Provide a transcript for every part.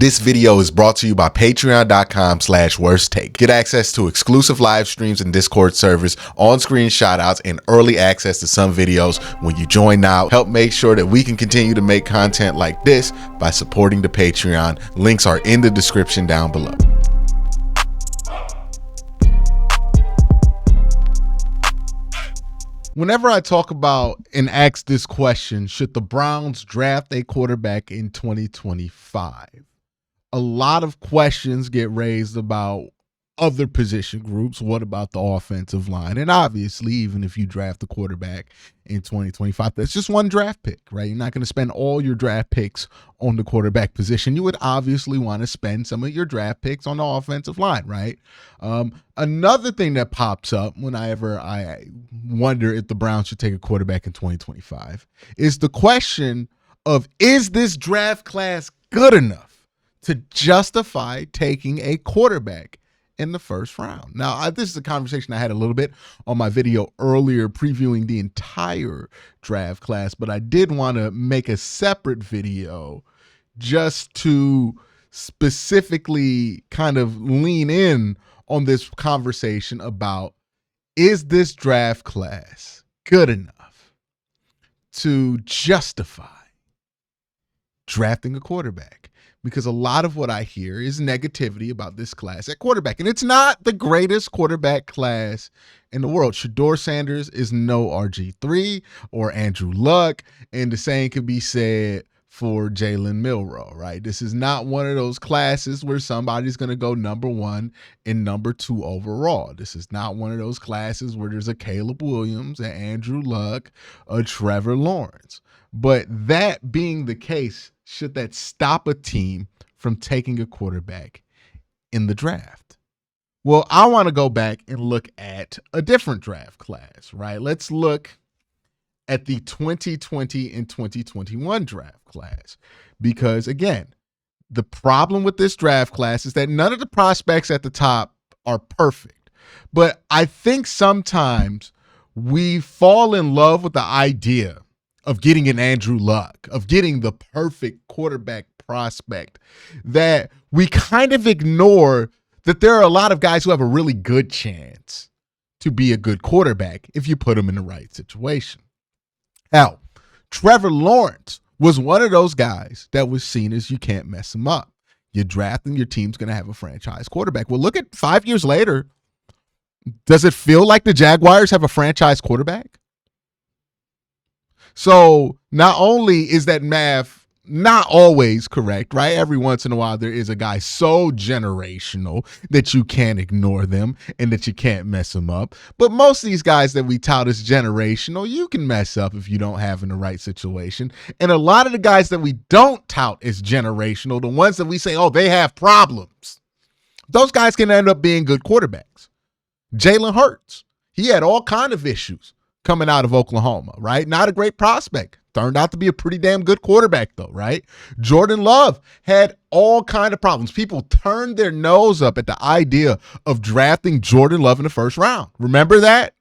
This video is brought to you by patreon.com/worsttake. Get access to exclusive live streams and Discord servers, on-screen shoutouts, and early access to some videos when you join now. Help make sure that we can continue to make content like this by supporting the Patreon. Links are in the description down below. Whenever I talk about and ask this question, should the Browns draft a quarterback in 2025? A lot of questions get raised about other position groups. What about the offensive line? And obviously, even if you draft a quarterback in 2025, that's just one draft pick, right? You're not going to spend all your draft picks on the quarterback position. You would obviously want to spend some of your draft picks on the offensive line, right? Another thing that pops up whenever I wonder if the Browns should take a quarterback in 2025 is the question of, is this draft class good enough to justify taking a quarterback in the first round? Now, this is a conversation I had a little bit on my video earlier previewing the entire draft class, but I did want to make a separate video just to specifically kind of lean in on this conversation about, is this draft class good enough to justify drafting a quarterback? Because a lot of what I hear is negativity about this class at quarterback. And it's not the greatest quarterback class in the world. Shedeur Sanders is no RG3 or Andrew Luck. And the same could be said for Jalen Milroe, right? This is not one of those classes where somebody's going to go number 1 and number 2 overall. This is not one of those classes where there's a Caleb Williams, an Andrew Luck, a Trevor Lawrence. But that being the case, should that stop a team from taking a quarterback in the draft? Well, I want to go back and look at a different draft class, right? Let's look at the 2020 and 2021 draft class. Because again, the problem with this draft class is that none of the prospects at the top are perfect. But I think sometimes we fall in love with the idea of getting an Andrew Luck, of getting the perfect quarterback prospect, that we kind of ignore that there are a lot of guys who have a really good chance to be a good quarterback if you put them in the right situation. Hell, Trevor Lawrence was one of those guys that was seen as you can't mess him up. You draft and your team's going to have a franchise quarterback. Well, look at 5 years later. Does it feel like the Jaguars have a franchise quarterback? So not only is that math not always correct, right? Every once in a while, there is a guy so generational that you can't ignore them and that you can't mess them up. But most of these guys that we tout as generational, you can mess up if you don't have in the right situation. And a lot of the guys that we don't tout as generational, the ones that we say, oh, they have problems, those guys can end up being good quarterbacks. Jalen Hurts, he had all kind of issues coming out of Oklahoma, right? Not a great prospect. Turned out to be a pretty damn good quarterback though, right? Jordan Love had all kind of problems. People turned their nose up at the idea of drafting Jordan Love in the first round. Remember that?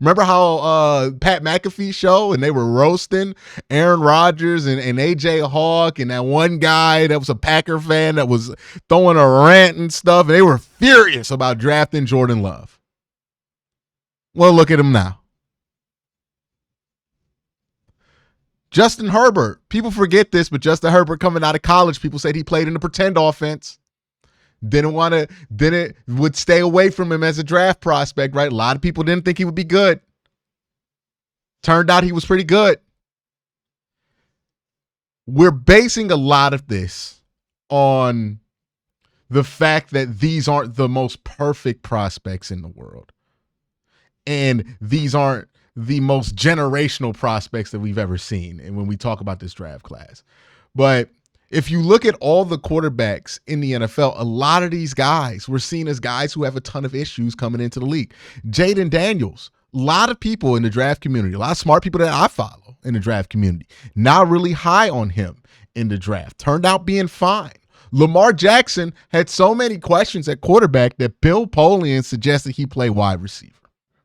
Remember how Pat McAfee show and they were roasting Aaron Rodgers and AJ Hawk and that one guy that was a Packer fan that was throwing a rant and stuff. And they were furious about drafting Jordan Love. Well, look at him now. Justin Herbert, people forget this, but Justin Herbert coming out of college, people said he played in the pretend offense. Would stay away from him as a draft prospect, right? A lot of people didn't think he would be good. Turned out he was pretty good. We're basing a lot of this on the fact that these aren't the most perfect prospects in the world. And these aren't the most generational prospects that we've ever seen. And when we talk about this draft class, but if you look at all the quarterbacks in the NFL, a lot of these guys were seen as guys who have a ton of issues coming into the league. Jaden Daniels, a lot of people in the draft community, a lot of smart people that I follow in the draft community, not really high on him in the draft. Turned out being fine. Lamar Jackson had so many questions at quarterback that Bill Polian suggested he play wide receiver.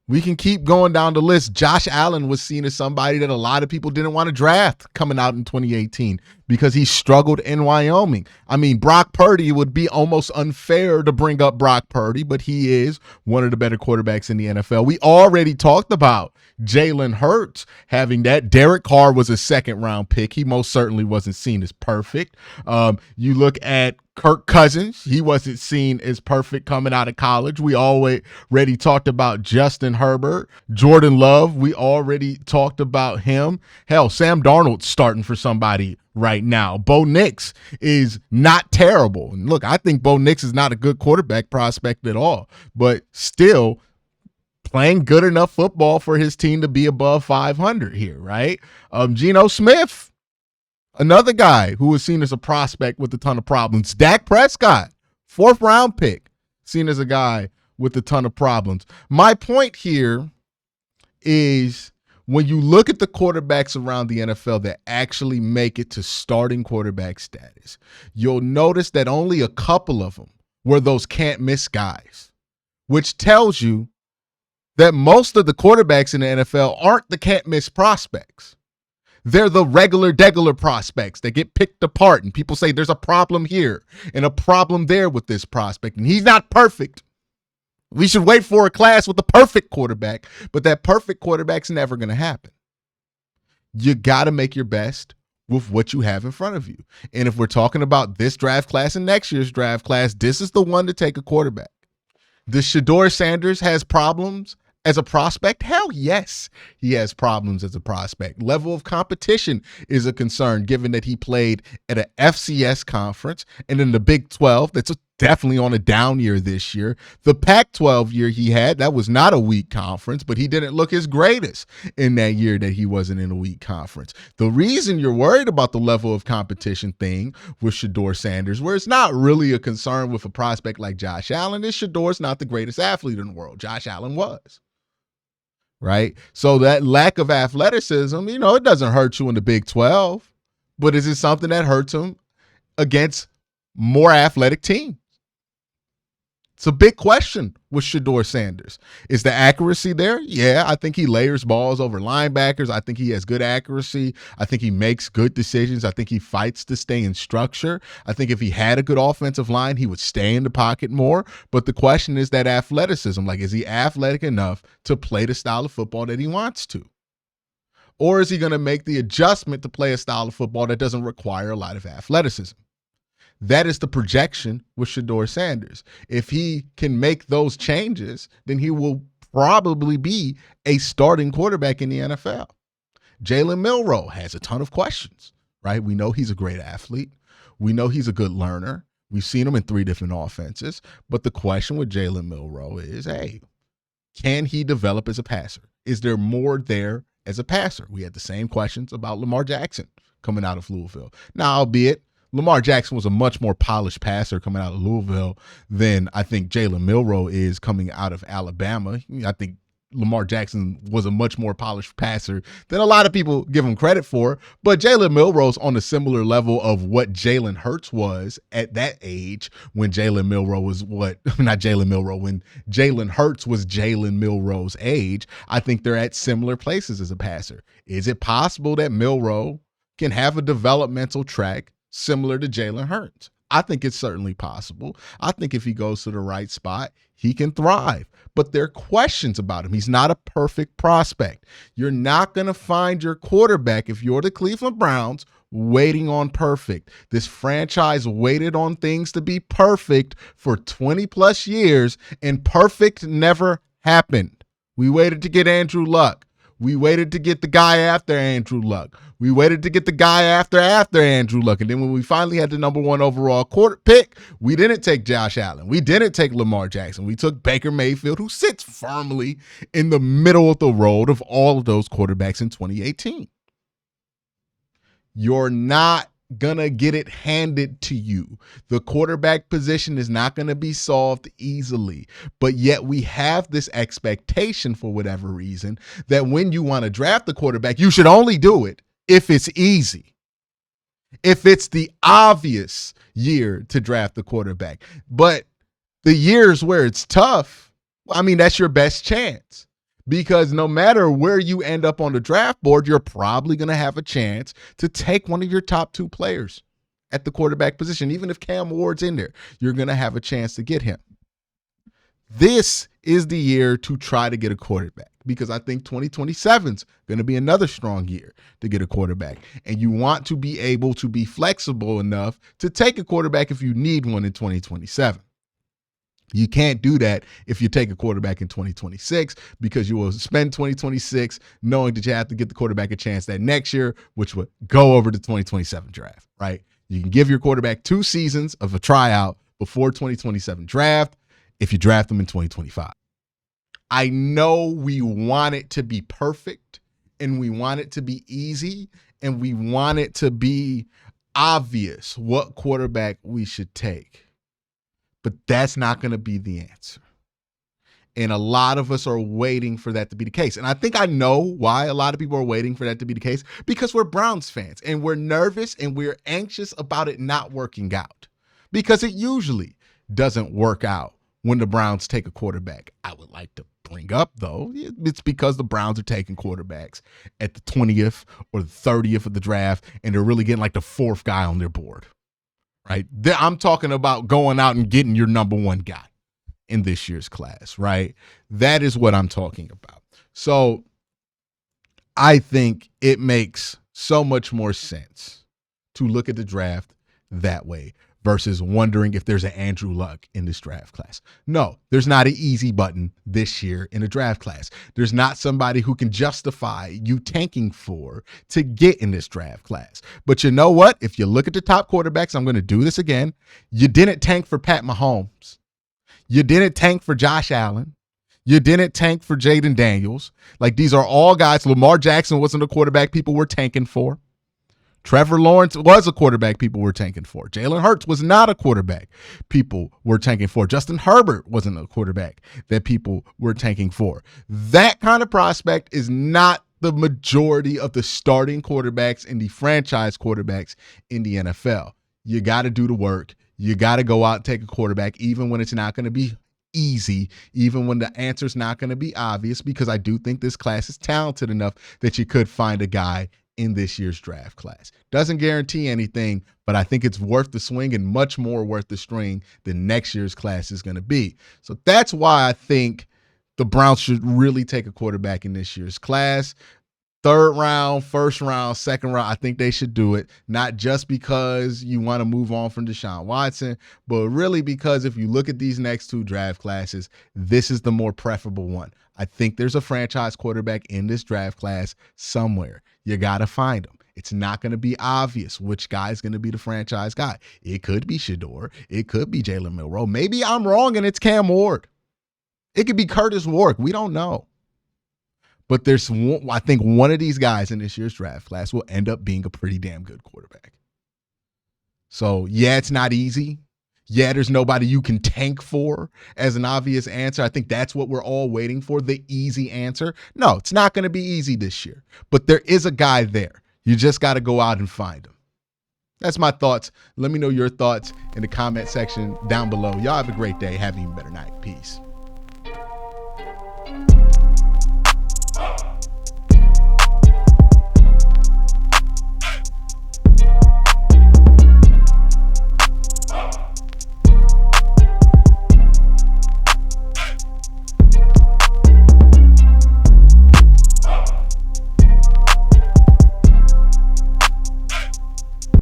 We can keep going down the list. Josh Allen was seen as somebody that a lot of people didn't want to draft coming out in 2018 because he struggled in Wyoming. I mean, Brock Purdy, would be almost unfair to bring up Brock Purdy, but he is one of the better quarterbacks in the NFL. We already talked about Jalen Hurts having that. Derek Carr was a second round pick. He most certainly wasn't seen as perfect. You look at Kirk Cousins, he wasn't seen as perfect coming out of college. We already talked about Justin Herbert. Jordan Love, we already talked about him. Hell, Sam Darnold's starting for somebody right now. Bo Nix is not terrible. And look, I think Bo Nix is not a good quarterback prospect at all, but still playing good enough football for his team to be above 500 here, right? Geno Smith, another guy who was seen as a prospect with a ton of problems. Dak Prescott, 4th round pick, seen as a guy with a ton of problems. My point here is when you look at the quarterbacks around the NFL that actually make it to starting quarterback status, you'll notice that only a couple of them were those can't miss guys, which tells you that most of the quarterbacks in the NFL aren't the can't miss prospects. They're the regular prospects that get picked apart, and people say there's a problem here and a problem there with this prospect, and he's not perfect. We should wait for a class with a perfect quarterback, but that perfect quarterback's never going to happen. You got to make your best with what you have in front of you. And if we're talking about this draft class and next year's draft class, this is the one to take a quarterback. Does Shedeur Sanders has problems as a prospect? Hell yes, he has problems as a prospect. Level of competition is a concern given that he played at an FCS conference and in the Big 12. That's definitely on a down year this year. The Pac-12 year he had, that was not a weak conference, but he didn't look his greatest in that year that he wasn't in a weak conference. The reason you're worried about the level of competition thing with Shedeur Sanders, where it's not really a concern with a prospect like Josh Allen, is Shedeur's not the greatest athlete in the world. Josh Allen was. Right? So that lack of athleticism, it doesn't hurt you in the Big 12, but is it something that hurts him against more athletic teams? It's a big question with Shedeur Sanders. Is the accuracy there? Yeah, I think he layers balls over linebackers. I think he has good accuracy. I think he makes good decisions. I think he fights to stay in structure. I think if he had a good offensive line, he would stay in the pocket more. But the question is that athleticism. Like, is he athletic enough to play the style of football that he wants to? Or is he going to make the adjustment to play a style of football that doesn't require a lot of athleticism? That is the projection with Shedeur Sanders. If he can make those changes, then he will probably be a starting quarterback in the NFL. Jalen Milroe has a ton of questions, right? We know he's a great athlete. We know he's a good learner. We've seen him in 3 different offenses. But the question with Jalen Milroe is, hey, can he develop as a passer? Is there more there as a passer? We had the same questions about Lamar Jackson coming out of Louisville. Now, albeit, Lamar Jackson was a much more polished passer coming out of Louisville than I think Jalen Milroe is coming out of Alabama. I think Lamar Jackson was a much more polished passer than a lot of people give him credit for. But Jalen Milroe's on a similar level of what Jalen Hurts was at that age when Jalen Milroe was when Jalen Hurts was Jalen Milroe's age. I think they're at similar places as a passer. Is it possible that Milroe can have a developmental track similar to Jalen Hurts? I think it's certainly possible. I think if he goes to the right spot, he can thrive. But there are questions about him. He's not a perfect prospect. You're not going to find your quarterback, if you're the Cleveland Browns, waiting on perfect. This franchise waited on things to be perfect for 20 plus years, and perfect never happened. We waited to get Andrew Luck. We waited to get the guy after Andrew Luck. We waited to get the guy after Andrew Luck. And then when we finally had the number 1 overall pick, we didn't take Josh Allen. We didn't take Lamar Jackson. We took Baker Mayfield, who sits firmly in the middle of the road of all of those quarterbacks in 2018. You're not going to get it handed to you. The quarterback position is not going to be solved easily, but yet we have this expectation for whatever reason that when you want to draft the quarterback, you should only do it if it's easy. If it's the obvious year to draft the quarterback. But the years where it's tough, that's your best chance. because no matter where you end up on the draft board, you're probably going to have a chance to take one of your top 2 players at the quarterback position. Even if Cam Ward's in there, you're going to have a chance to get him. This is the year to try to get a quarterback, because I think 2027 is going to be another strong year to get a quarterback. And you want to be able to be flexible enough to take a quarterback if you need one in 2027. You can't do that if you take a quarterback in 2026, because you will spend 2026 knowing that you have to get the quarterback a chance that next year, which would go over the 2027 draft, right? You can give your quarterback 2 seasons of a tryout before 2027 draft if you draft them in 2025. I know we want it to be perfect, and we want it to be easy, and we want it to be obvious what quarterback we should take. But that's not going to be the answer. And a lot of us are waiting for that to be the case. And I think I know why a lot of people are waiting for that to be the case, because we're Browns fans and we're nervous and we're anxious about it not working out, because it usually doesn't work out when the Browns take a quarterback. I would like to bring up, though, it's because the Browns are taking quarterbacks at the 20th or the 30th of the draft, and they're really getting like the 4th guy on their board, right? I'm talking about going out and getting your number 1 guy in this year's class, right? That is what I'm talking about. So I think it makes so much more sense to look at the draft that way versus wondering if there's an Andrew Luck in this draft class. No, there's not an easy button this year in a draft class. There's not somebody who can justify you tanking for to get in this draft class. But you know what? If you look at the top quarterbacks, I'm going to do this again. You didn't tank for Pat Mahomes. You didn't tank for Josh Allen. You didn't tank for Jaden Daniels. Like, these are all guys. Lamar Jackson wasn't a quarterback people were tanking for. Trevor Lawrence was a quarterback people were tanking for. Jalen Hurts was not a quarterback people were tanking for. Justin Herbert wasn't a quarterback that people were tanking for. That kind of prospect is not the majority of the starting quarterbacks and the franchise quarterbacks in the NFL. You got to do the work. You got to go out and take a quarterback, even when it's not going to be easy, even when the answer's not going to be obvious, because I do think this class is talented enough that you could find a guy in this year's draft class. Doesn't guarantee anything, but I think it's worth the swing, and much more worth the string than next year's class is going to be. So that's why I think the Browns should really take a quarterback in this year's class. 3rd round, 1st round, 2nd round, I think they should do it, not just because you want to move on from Deshaun Watson, but really because if you look at these next 2 draft classes, this is the more preferable one. I think there's a franchise quarterback in this draft class somewhere. You got to find him. It's not going to be obvious which guy is going to be the franchise guy. It could be Shedeur. It could be Jalen Milroe. Maybe I'm wrong and it's Cam Ward. It could be Curtis Warwick. We don't know. But there's one, I think one of these guys in this year's draft class will end up being a pretty damn good quarterback. So, yeah, it's not easy. Yeah, there's nobody you can tank for as an obvious answer. I think that's what we're all waiting for, the easy answer. No, it's not going to be easy this year. But there is a guy there. You just got to go out and find him. That's my thoughts. Let me know your thoughts in the comment section down below. Y'all have a great day. Have an even better night. Peace.